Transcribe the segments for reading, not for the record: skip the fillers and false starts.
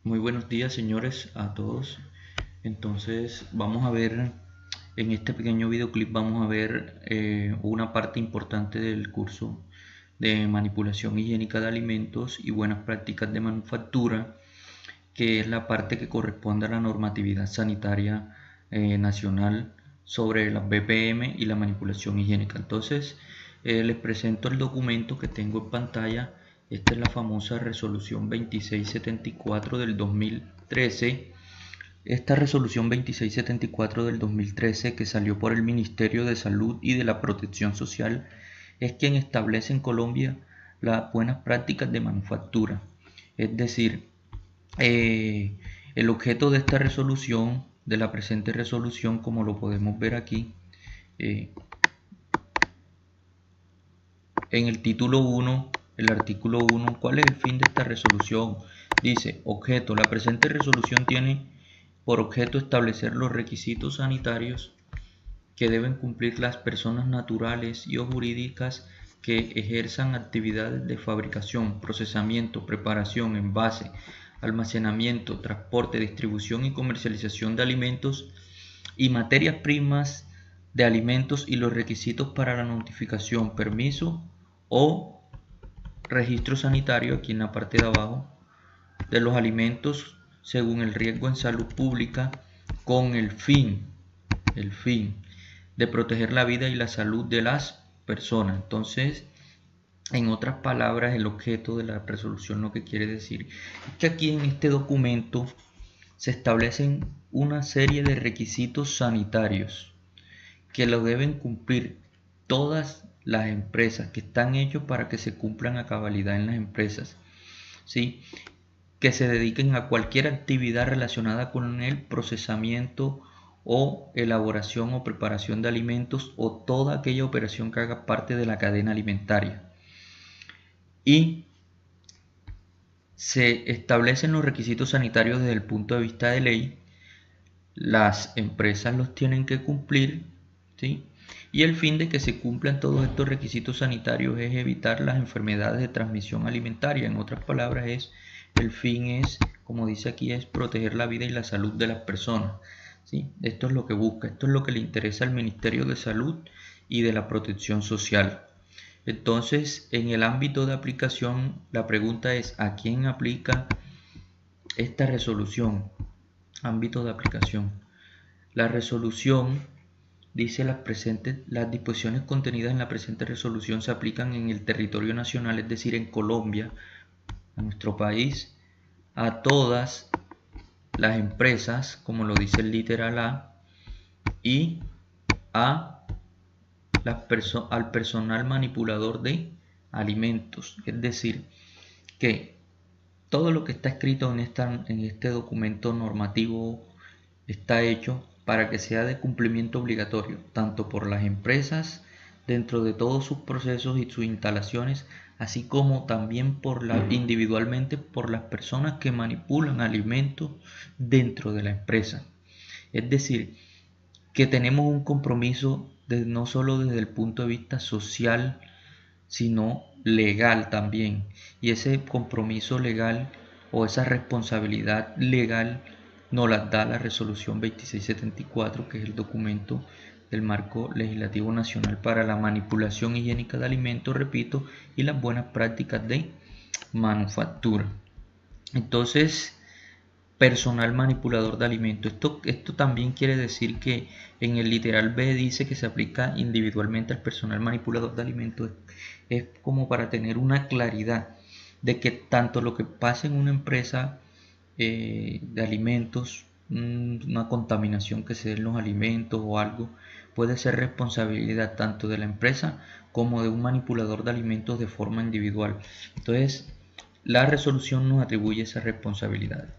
Muy buenos días, señores, a todos. Entonces, vamos a ver en este pequeño videoclip, vamos a ver una parte importante del curso de manipulación higiénica de alimentos y buenas prácticas de manufactura, que es la parte que corresponde a la normatividad sanitaria nacional sobre las BPM y la manipulación higiénica. Entonces, les presento el documento que tengo en pantalla. Esta es la famosa resolución 2674 del 2013. Esta resolución 2674 del 2013, que salió por el Ministerio de Salud y de la Protección Social, es quien establece en Colombia las buenas prácticas de manufactura. Es decir, el objeto de esta resolución, de la presente resolución, como lo podemos ver aquí, en el título 1, el artículo 1, ¿cuál es el fin de esta resolución? Dice, objeto, la presente resolución tiene por objeto establecer los requisitos sanitarios que deben cumplir las personas naturales y o jurídicas que ejerzan actividades de fabricación, procesamiento, preparación, envase, almacenamiento, transporte, distribución y comercialización de alimentos y materias primas de alimentos y los requisitos para la notificación, permiso o registro sanitario, aquí en la parte de abajo, de los alimentos según el riesgo en salud pública, con el fin de proteger la vida y la salud de las personas. Entonces, en otras palabras, el objeto de la resolución lo que quiere decir es que aquí en este documento se establecen una serie de requisitos sanitarios que lo deben cumplir todas las empresas, que están hechos para que se cumplan a cabalidad en las empresas, ¿sí? Que se dediquen a cualquier actividad relacionada con el procesamiento o elaboración o preparación de alimentos o toda aquella operación que haga parte de la cadena alimentaria. Y se establecen los requisitos sanitarios desde el punto de vista de ley. Las empresas los tienen que cumplir, ¿sí? Y el fin de que se cumplan todos estos requisitos sanitarios es evitar las enfermedades de transmisión alimentaria. En otras palabras, el fin es, como dice aquí, es proteger la vida y la salud de las personas, ¿sí? Esto es lo que busca, esto es lo que le interesa al Ministerio de Salud y de la Protección Social. Entonces, en el ámbito de aplicación, la pregunta es, ¿a quién aplica esta resolución? Ámbito de aplicación. La resolución dice las disposiciones contenidas en la presente resolución se aplican en el territorio nacional, es decir, en Colombia, a nuestro país, a todas las empresas, como lo dice el literal A, y al personal manipulador de alimentos. Es decir, que todo lo que está escrito en este documento normativo está hecho para que sea de cumplimiento obligatorio, tanto por las empresas dentro de todos sus procesos y sus instalaciones, así como también individualmente por las personas que manipulan alimentos dentro de la empresa. Es decir, que tenemos un compromiso no solo desde el punto de vista social, sino legal también. Y ese compromiso legal o esa responsabilidad legal nos la da la resolución 2674, que es el documento del marco legislativo nacional para la manipulación higiénica de alimentos, repito, y las buenas prácticas de manufactura. Entonces, personal manipulador de alimentos. Esto también quiere decir que en el literal B dice que se aplica individualmente al personal manipulador de alimentos. Es como para tener una claridad de que tanto lo que pasa en una empresa de alimentos, una contaminación que se dé en los alimentos o algo, puede ser responsabilidad tanto de la empresa como de un manipulador de alimentos de forma individual. Entonces, la resolución nos atribuye esa responsabilidad.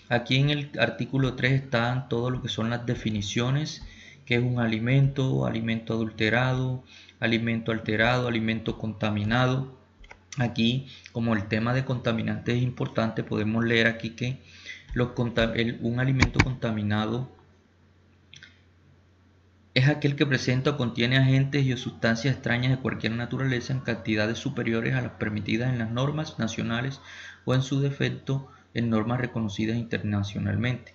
Aquí en el artículo 3 están todo lo que son las definiciones, que es un alimento, alimento adulterado, alimento alterado, alimento contaminado. Aquí, como el tema de contaminantes es importante, podemos leer aquí que un alimento contaminado es aquel que presenta o contiene agentes y o sustancias extrañas de cualquier naturaleza en cantidades superiores a las permitidas en las normas nacionales o en su defecto en normas reconocidas internacionalmente.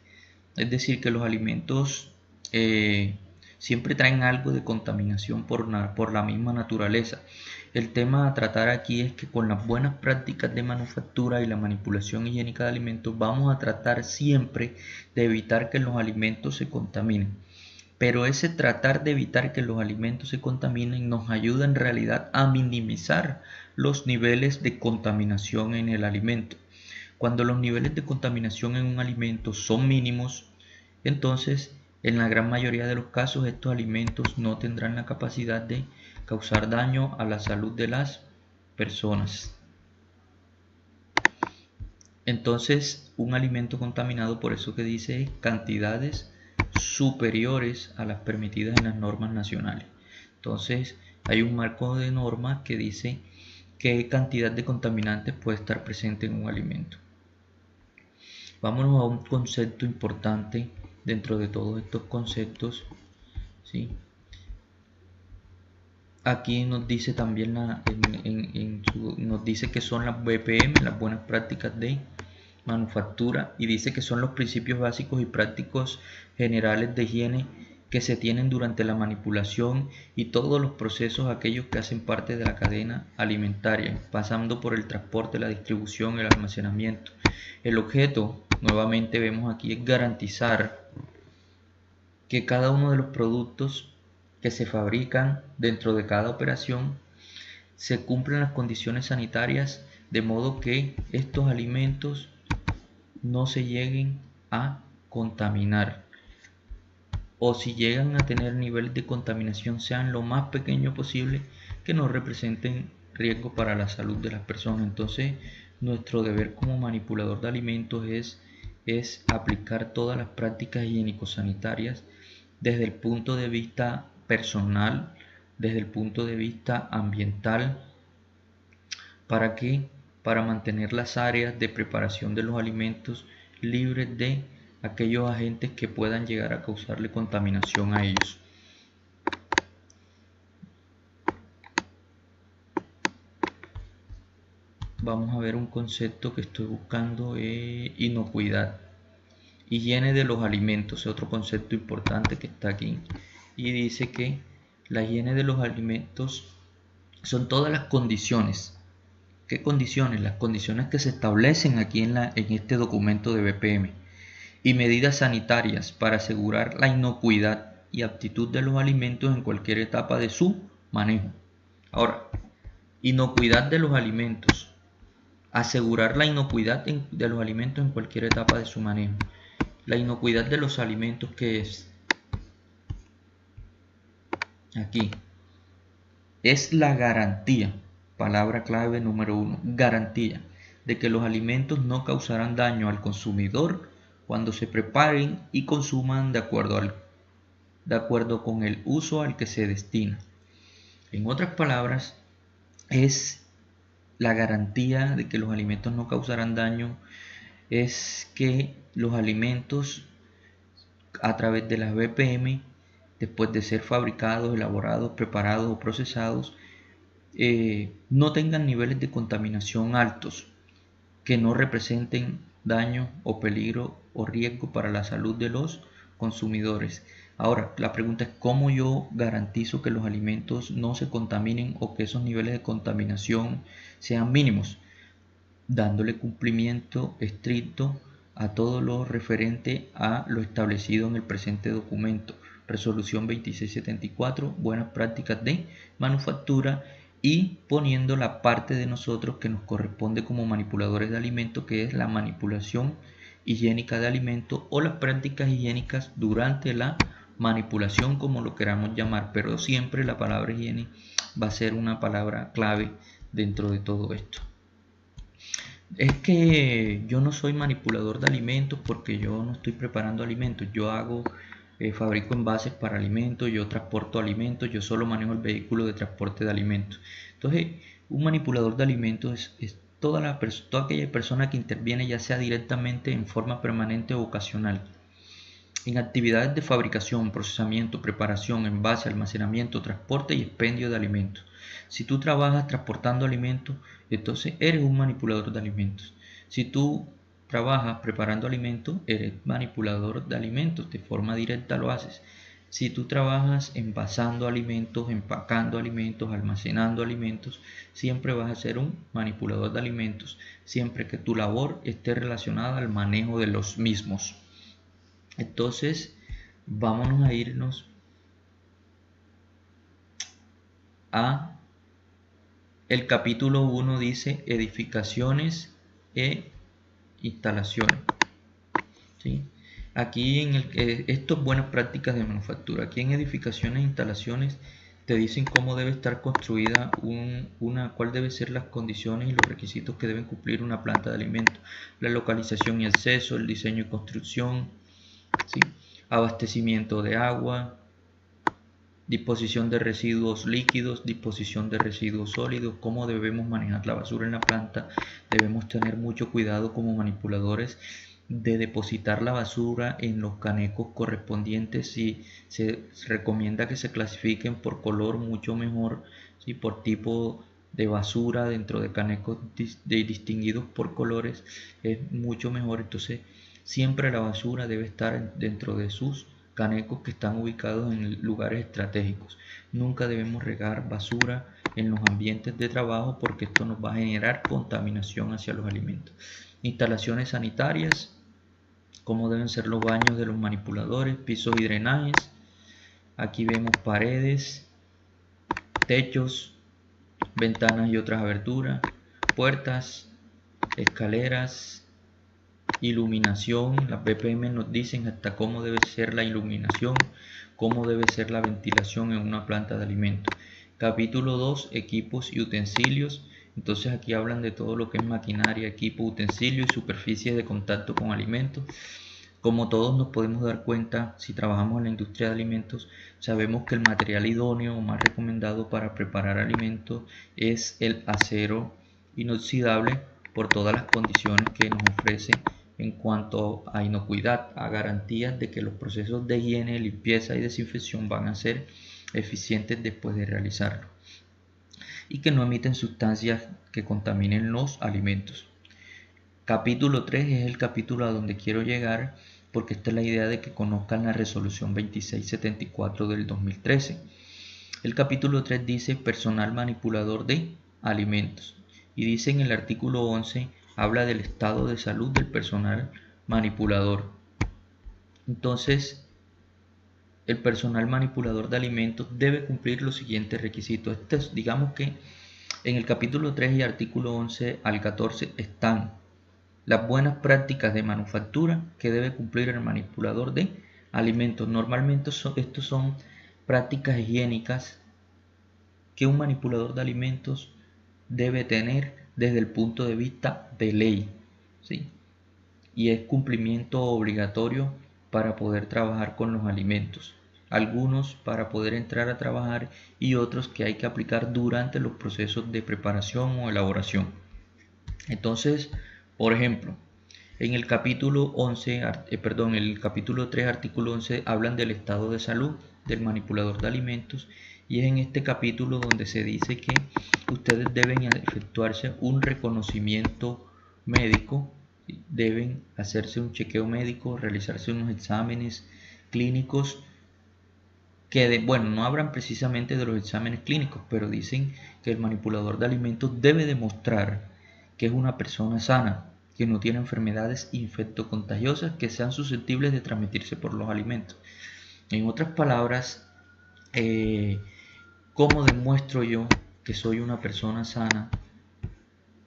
Es decir, que los alimentos siempre traen algo de contaminación por la misma naturaleza. El tema a tratar aquí es que con las buenas prácticas de manufactura y la manipulación higiénica de alimentos vamos a tratar siempre de evitar que los alimentos se contaminen. Pero ese tratar de evitar que los alimentos se contaminen nos ayuda en realidad a minimizar los niveles de contaminación en el alimento. Cuando los niveles de contaminación en un alimento son mínimos, entonces en la gran mayoría de los casos estos alimentos no tendrán la capacidad de causar daño a la salud de las personas. Entonces un alimento contaminado, por eso que dice cantidades superiores a las permitidas en las normas nacionales. Entonces hay un marco de normas que dice qué cantidad de contaminantes puede estar presente en un alimento. Vámonos a un concepto importante dentro de todos estos conceptos, ¿sí? Aquí nos dice también nos dice que son las BPM, las buenas prácticas de manufactura, y dice que son los principios básicos y prácticos generales de higiene que se tienen durante la manipulación y todos los procesos aquellos que hacen parte de la cadena alimentaria, pasando por el transporte, la distribución, el almacenamiento. El objeto, nuevamente vemos aquí, es garantizar que cada uno de los productos que se fabrican dentro de cada operación se cumplen las condiciones sanitarias, de modo que estos alimentos no se lleguen a contaminar, o si llegan a tener niveles de contaminación sean lo más pequeño posible, que no representen riesgo para la salud de las personas. Entonces nuestro deber como manipulador de alimentos es aplicar todas las prácticas higiénico-sanitarias desde el punto de vista personal, desde el punto de vista ambiental, para mantener las áreas de preparación de los alimentos libres de aquellos agentes que puedan llegar a causarle contaminación a ellos. Vamos a ver un concepto que estoy buscando, inocuidad. Higiene de los alimentos es otro concepto importante que está aquí, y dice que la higiene de los alimentos son todas las condiciones. ¿Qué condiciones? Las condiciones que se establecen aquí en este documento de BPM, y medidas sanitarias para asegurar la inocuidad y aptitud de los alimentos en cualquier etapa de su manejo. Ahora, inocuidad de los alimentos. Asegurar la inocuidad de los alimentos en cualquier etapa de su manejo. La inocuidad de los alimentos, ¿qué es? Aquí es la garantía, palabra clave número 1, garantía de que los alimentos no causarán daño al consumidor cuando se preparen y consuman de acuerdo con el uso al que se destina. En otras palabras, es la garantía de que los alimentos no causarán daño, es que los alimentos a través de las BPM, después de ser fabricados, elaborados, preparados o procesados, no tengan niveles de contaminación altos que no representen daño o peligro o riesgo para la salud de los consumidores. Ahora, la pregunta es cómo yo garantizo que los alimentos no se contaminen o que esos niveles de contaminación sean mínimos, dándole cumplimiento estricto a todo lo referente a lo establecido en el presente documento, resolución 2674, buenas prácticas de manufactura, y poniendo la parte de nosotros que nos corresponde como manipuladores de alimentos, que es la manipulación higiénica de alimentos o las prácticas higiénicas durante la manipulación, como lo queramos llamar, pero siempre la palabra higiene va a ser una palabra clave dentro de todo esto. Es que yo no soy manipulador de alimentos porque yo no estoy preparando alimentos, yo fabrico envases para alimentos, yo transporto alimentos, yo solo manejo el vehículo de transporte de alimentos. Entonces, un manipulador de alimentos es toda aquella persona que interviene, ya sea directamente, en forma permanente o ocasional, en actividades de fabricación, procesamiento, preparación, envase, almacenamiento, transporte y expendio de alimentos. Si tú trabajas transportando alimentos, entonces eres un manipulador de alimentos. Si tú trabajas preparando alimentos, eres manipulador de alimentos, de forma directa lo haces. Si tú trabajas envasando alimentos, empacando alimentos, almacenando alimentos, siempre vas a ser un manipulador de alimentos, siempre que tu labor esté relacionada al manejo de los mismos. Entonces, vámonos a irnos a el capítulo 1, dice edificaciones e instalaciones. ¿Sí? Aquí esto es buenas prácticas de manufactura. Aquí en edificaciones e instalaciones te dicen cómo debe estar construida cuál deben ser las condiciones y los requisitos que deben cumplir una planta de alimentos, la localización y acceso, el diseño y construcción, ¿sí? Abastecimiento de agua, disposición de residuos líquidos, disposición de residuos sólidos, cómo debemos manejar la basura en la planta. Debemos tener mucho cuidado como manipuladores de depositar la basura en los canecos correspondientes. Si se recomienda que se clasifiquen por color, mucho mejor, ¿sí? Por tipo de basura dentro de canecos distinguidos por colores es mucho mejor. Entonces siempre la basura debe estar dentro de sus canecos que están ubicados en lugares estratégicos. Nunca debemos regar basura en los ambientes de trabajo porque esto nos va a generar contaminación hacia los alimentos. Instalaciones sanitarias, cómo deben ser los baños de los manipuladores, pisos y drenajes. Aquí vemos paredes, techos, ventanas y otras aberturas, puertas, escaleras, iluminación. Las BPM nos dicen hasta cómo debe ser la iluminación, cómo debe ser la ventilación en una planta de alimentos. Capítulo 2, equipos y utensilios. Entonces aquí hablan de todo lo que es maquinaria, equipo, utensilio y superficies de contacto con alimentos. Como todos nos podemos dar cuenta, si trabajamos en la industria de alimentos, sabemos que el material idóneo o más recomendado para preparar alimentos es el acero inoxidable por todas las condiciones que nos ofrece en cuanto a inocuidad, a garantías de que los procesos de higiene, limpieza y desinfección van a ser eficientes después de realizarlo y que no emiten sustancias que contaminen los alimentos. Capítulo 3 es el capítulo a donde quiero llegar, porque esta es la idea de que conozcan la resolución 2674 del 2013. El capítulo 3 dice personal manipulador de alimentos y dice en el artículo 11 habla del estado de salud del personal manipulador. Entonces, el personal manipulador de alimentos debe cumplir los siguientes requisitos. Digamos que en el capítulo 3 y artículo 11 al 14 están las buenas prácticas de manufactura que debe cumplir el manipulador de alimentos. Normalmente estos son prácticas higiénicas que un manipulador de alimentos debe tener desde el punto de vista de ley, ¿sí? Y es cumplimiento obligatorio para poder trabajar con los alimentos. Algunos para poder entrar a trabajar y otros que hay que aplicar durante los procesos de preparación o elaboración. Entonces, por ejemplo, en el capítulo 3, artículo 11, hablan del estado de salud del manipulador de alimentos y es en este capítulo donde se dice que ustedes deben efectuarse un reconocimiento médico, deben hacerse un chequeo médico, realizarse unos exámenes clínicos que, no hablan precisamente de los exámenes clínicos, pero dicen que el manipulador de alimentos debe demostrar que es una persona sana, que no tiene enfermedades infectocontagiosas que sean susceptibles de transmitirse por los alimentos. En otras palabras, ¿cómo demuestro yo que soy una persona sana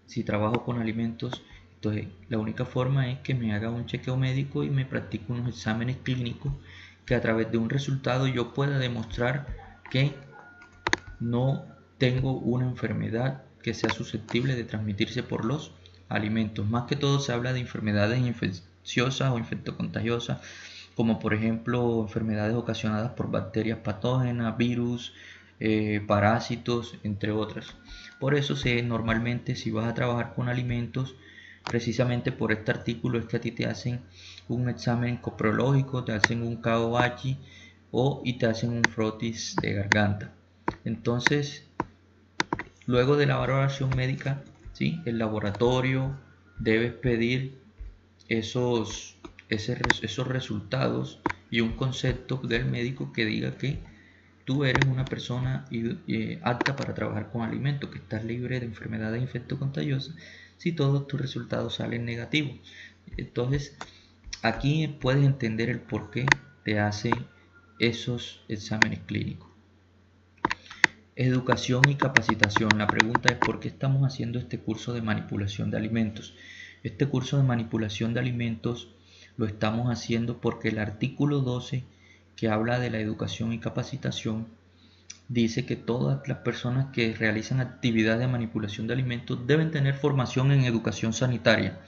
si trabajo con alimentos? Entonces, la única forma es que me haga un chequeo médico y me practique unos exámenes clínicos que a través de un resultado yo pueda demostrar que no tengo una enfermedad que sea susceptible de transmitirse por los alimentos. Más que todo se habla de enfermedades infecciosas o infectocontagiosas, como por ejemplo enfermedades ocasionadas por bacterias patógenas, virus, parásitos, entre otras. Por eso normalmente si vas a trabajar con alimentos, precisamente por este artículo es que a ti te hacen un examen coprológico, te hacen un KOH y te hacen un frotis de garganta. Entonces, luego de la valoración médica, ¿sí? El laboratorio debe pedir esos resultados y un concepto del médico que diga que tú eres una persona apta para trabajar con alimentos, que estás libre de enfermedades infectocontagiosas si todos tus resultados salen negativos. Entonces, aquí puedes entender el por qué te hacen esos exámenes clínicos. Educación y capacitación. La pregunta es ¿por qué estamos haciendo este curso de manipulación de alimentos? Este curso de manipulación de alimentos lo estamos haciendo porque el artículo 12, que habla de la educación y capacitación, dice que todas las personas que realizan actividades de manipulación de alimentos deben tener formación en educación sanitaria,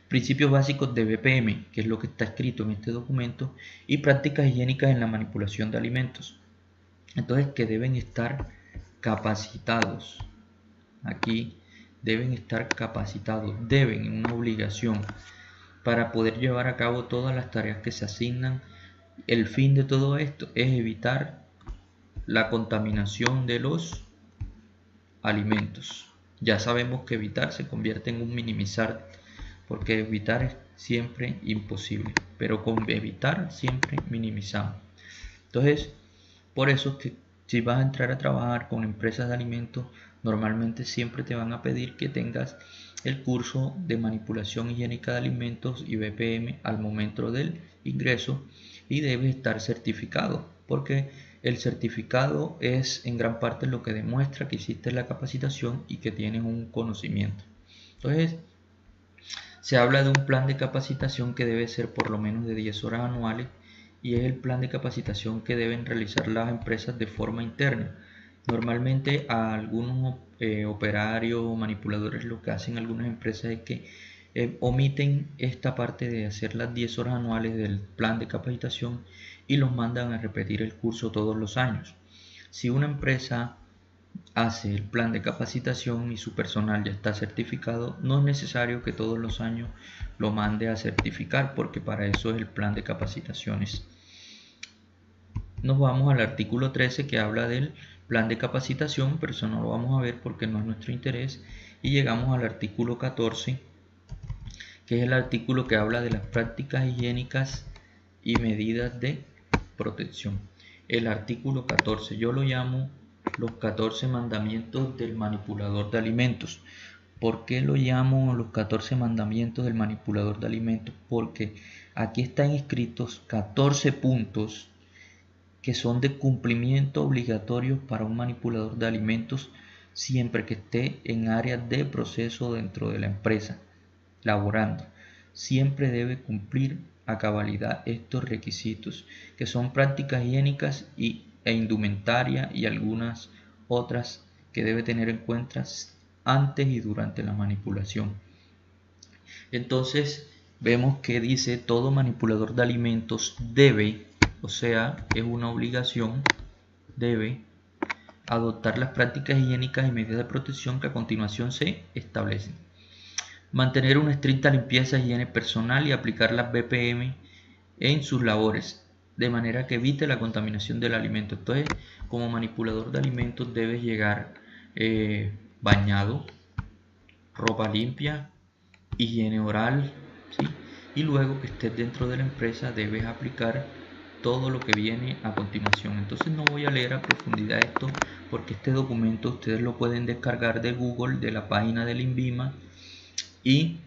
principios básicos de BPM, que es lo que está escrito en este documento, y prácticas higiénicas en la manipulación de alimentos. Entonces, que deben estar capacitados. Aquí deben estar capacitados, deben, una obligación para poder llevar a cabo todas las tareas que se asignan. El fin de todo esto es evitar la contaminación de los alimentos. Ya sabemos que evitar se convierte en un minimizar, porque evitar es siempre imposible, pero con evitar siempre minimizamos. Entonces, por eso es que si vas a entrar a trabajar con empresas de alimentos, normalmente siempre te van a pedir que tengas el curso de manipulación higiénica de alimentos y BPM al momento del ingreso, y debes estar certificado, porque el certificado es en gran parte lo que demuestra que hiciste la capacitación y que tienes un conocimiento. Entonces, se habla de un plan de capacitación que debe ser por lo menos de 10 horas anuales, y es el plan de capacitación que deben realizar las empresas de forma interna. Normalmente a algunos operarios o manipuladores lo que hacen algunas empresas es que omiten esta parte de hacer las 10 horas anuales del plan de capacitación y los mandan a repetir el curso todos los años. Si una empresa hace el plan de capacitación y su personal ya está certificado, no es necesario que todos los años lo mande a certificar, porque para eso es el plan de capacitaciones. Nos vamos al artículo 13, que habla del plan de capacitación, pero eso no lo vamos a ver porque no es nuestro interés. Y llegamos al artículo 14, que es el artículo que habla de las prácticas higiénicas y medidas de protección. El artículo 14 yo lo llamo los 14 mandamientos del manipulador de alimentos. ¿Por qué lo llamo los 14 mandamientos del manipulador de alimentos? Porque aquí están escritos 14 puntos que son de cumplimiento obligatorio para un manipulador de alimentos siempre que esté en áreas de proceso dentro de la empresa, laborando. Siempre debe cumplir a cabalidad estos requisitos, que son prácticas higiénicas e indumentaria, y algunas otras que debe tener en cuenta antes y durante la manipulación. Entonces vemos que dice todo manipulador de alimentos debe, o sea, es una obligación, debe adoptar las prácticas higiénicas y medidas de protección que a continuación se establecen. Mantener una estricta limpieza e higiene personal y aplicar las BPM en sus labores, de manera que evite la contaminación del alimento. Entonces, como manipulador de alimentos debes llegar bañado, ropa limpia, higiene oral, ¿sí? Y luego que estés dentro de la empresa debes aplicar todo lo que viene a continuación. Entonces no voy a leer a profundidad esto, porque este documento ustedes lo pueden descargar de Google, de la página del INVIMA, y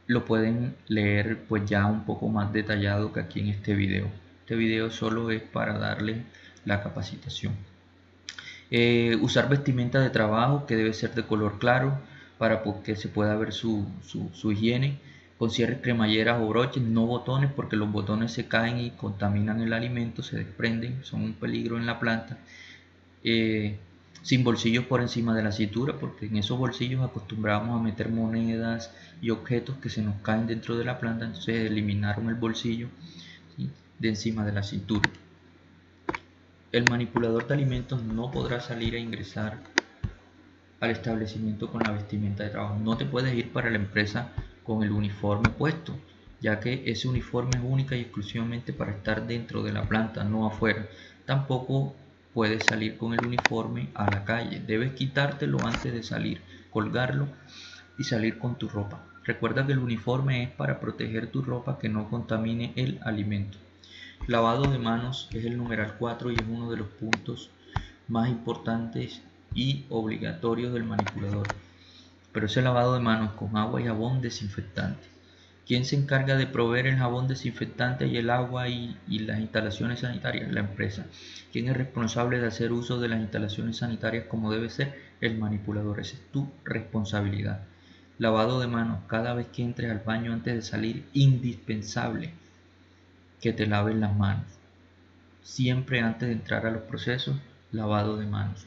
lo pueden leer pues ya un poco más detallado que aquí en este video. Este video solo es para darle la capacitación. Usar vestimenta de trabajo que debe ser de color claro para que se pueda ver su higiene, con cierres, cremalleras o broches, no botones, porque los botones se caen y contaminan el alimento, se desprenden, son un peligro en la planta. Sin bolsillos por encima de la cintura, porque en esos bolsillos acostumbramos a meter monedas y objetos que se nos caen dentro de la planta, entonces eliminaron el bolsillo, ¿sí?, de encima de la cintura. El manipulador de alimentos no podrá salir e ingresar al establecimiento con la vestimenta de trabajo. No te puedes ir para la empresa con el uniforme puesto, ya que ese uniforme es única y exclusivamente para estar dentro de la planta, no afuera. Tampoco puedes salir con el uniforme a la calle. Debes quitártelo antes de salir, colgarlo y salir con tu ropa. Recuerda que el uniforme es para proteger tu ropa que no contamine el alimento. Lavado de manos es el numeral 4 y es uno de los puntos más importantes y obligatorios del manipulador. Pero ese lavado de manos con agua y jabón desinfectante. ¿Quién se encarga de proveer el jabón desinfectante y el agua y las instalaciones sanitarias? La empresa. ¿Quién es responsable de hacer uso de las instalaciones sanitarias como debe ser? El manipulador. Esa es tu responsabilidad. Lavado de manos. Cada vez que entres al baño antes de salir, indispensable que te laves las manos. Siempre antes de entrar a los procesos, lavado de manos.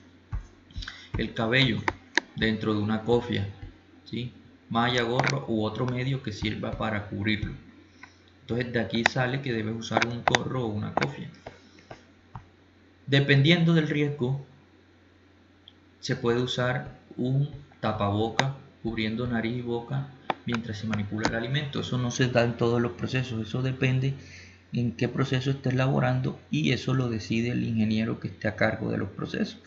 El cabello dentro de una cofia, ¿sí? Malla, gorro u otro medio que sirva para cubrirlo. Entonces de aquí sale que debes usar un gorro o una cofia. Dependiendo del riesgo, se puede usar un tapaboca cubriendo nariz y boca mientras se manipula el alimento. Eso no se da en todos los procesos, eso depende en qué proceso estés elaborando y eso lo decide el ingeniero que esté a cargo de los procesos,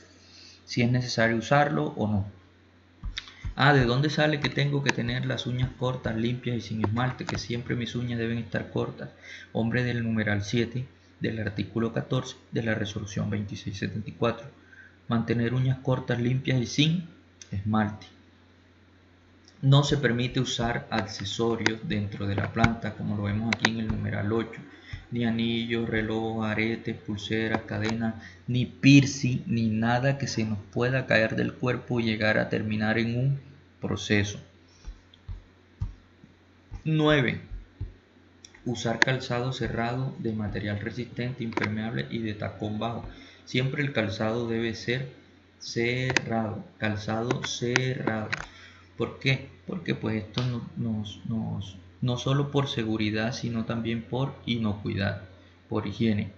si es necesario usarlo o no. ¿De dónde sale que tengo que tener las uñas cortas, limpias y sin esmalte? Que siempre mis uñas deben estar cortas. Hombre del numeral 7 del artículo 14 de la resolución 2674. Mantener uñas cortas, limpias y sin esmalte. No se permite usar accesorios dentro de la planta, como lo vemos aquí en el numeral 8. Ni anillos, reloj, aretes, pulseras, cadenas, ni piercing, ni nada que se nos pueda caer del cuerpo y llegar a terminar en un proceso. 9. Usar calzado cerrado de material resistente, impermeable y de tacón bajo. Siempre el calzado debe ser cerrado, calzado cerrado. ¿Por qué? Porque pues esto no solo por seguridad, sino también por inocuidad, por higiene.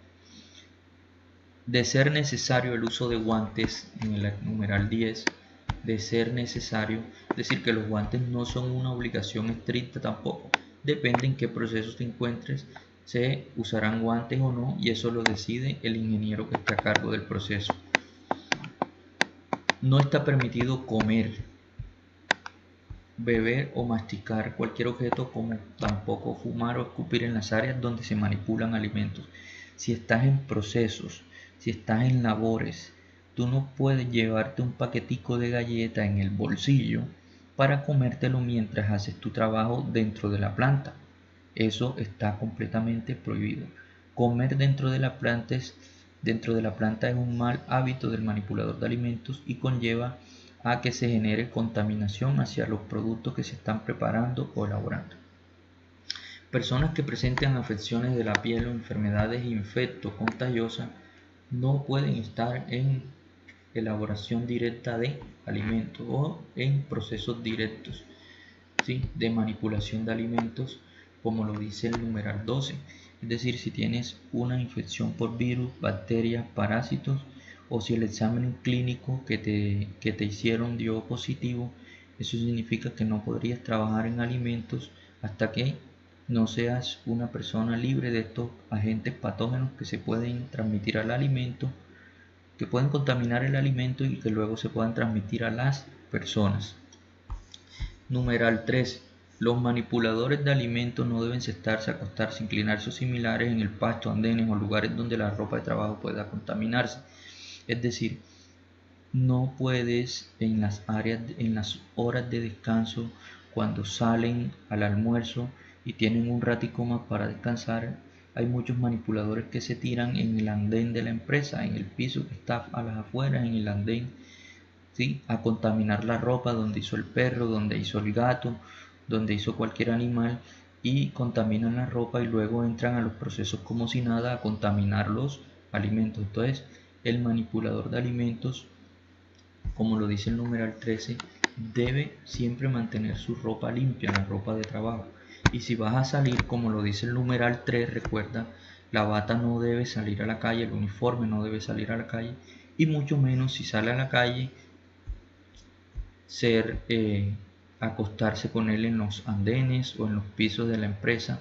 De ser necesario el uso de guantes en el numeral 10, de ser necesario, es decir, que los guantes no son una obligación estricta tampoco. Depende en qué proceso te encuentres, se usarán guantes o no, y eso lo decide el ingeniero que está a cargo del proceso. No está permitido comer, beber o masticar cualquier objeto, como tampoco fumar o escupir en las áreas donde se manipulan alimentos. Si estás en procesos, si estás en labores, tú no puedes llevarte un paquetico de galleta en el bolsillo para comértelo mientras haces tu trabajo dentro de la planta. Eso está completamente prohibido. Comer dentro de la planta es un mal hábito del manipulador de alimentos y conlleva a que se genere contaminación hacia los productos que se están preparando o elaborando. Personas que presenten afecciones de la piel o enfermedades infecto-contagiosas no pueden estar en elaboración directa de alimentos o en procesos directos, ¿sí?, de manipulación de alimentos, como lo dice el numeral 12. Es decir, si tienes una infección por virus, bacterias, parásitos, o si el examen clínico que te hicieron dio positivo, eso significa que no podrías trabajar en alimentos hasta que no seas una persona libre de estos agentes patógenos que se pueden transmitir al alimento, que pueden contaminar el alimento y que luego se puedan transmitir a las personas. Numeral 13. Los manipuladores de alimentos no deben sentarse, acostarse, inclinarse o similares en el pasto, andenes o lugares donde la ropa de trabajo pueda contaminarse. Es decir, no puedes en las horas de descanso, cuando salen al almuerzo y tienen un ratico más para descansar, hay muchos manipuladores que se tiran en el andén de la empresa, en el piso que está a las afueras, en el andén, ¿sí?, a contaminar la ropa donde hizo el perro, donde hizo el gato, donde hizo cualquier animal, y contaminan la ropa y luego entran a los procesos como si nada a contaminar los alimentos. Entonces, el manipulador de alimentos, como lo dice el numeral 13, debe siempre mantener su ropa limpia, la ropa de trabajo. Y si vas a salir, como lo dice el numeral 3, recuerda, la bata no debe salir a la calle, el uniforme no debe salir a la calle, y mucho menos si sale a la calle, acostarse con él en los andenes o en los pisos de la empresa,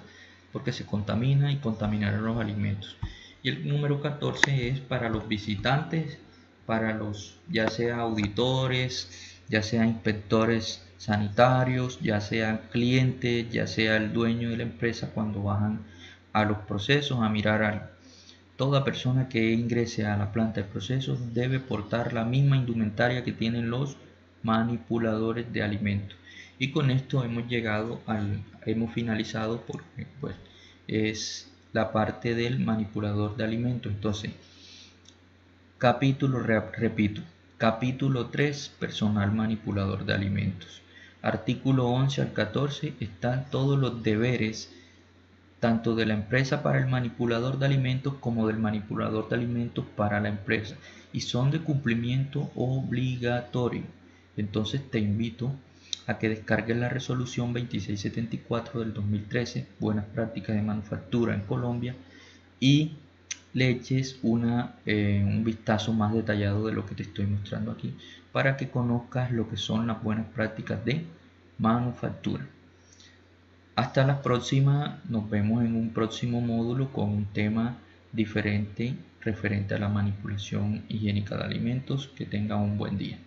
porque se contamina y contaminará los alimentos. Y el número 14 es para los visitantes, para los ya sea auditores, ya sea inspectores sanitarios, ya sean clientes, ya sea el dueño de la empresa, cuando bajan a los procesos a mirar toda persona que ingrese a la planta de procesos debe portar la misma indumentaria que tienen los manipuladores de alimentos. Y con esto hemos finalizado, porque pues es la parte del manipulador de alimentos. Entonces, repito, capítulo 3, personal manipulador de alimentos. Artículo 11 al 14 están todos los deberes tanto de la empresa para el manipulador de alimentos como del manipulador de alimentos para la empresa, y son de cumplimiento obligatorio. Entonces te invito a que descargues la resolución 2674 del 2013, buenas prácticas de manufactura en Colombia, y le eches un vistazo más detallado de lo que te estoy mostrando aquí, para que conozcas lo que son las buenas prácticas de manufactura. Hasta la próxima, nos vemos en un próximo módulo con un tema diferente referente a la manipulación higiénica de alimentos. Que tenga un buen día.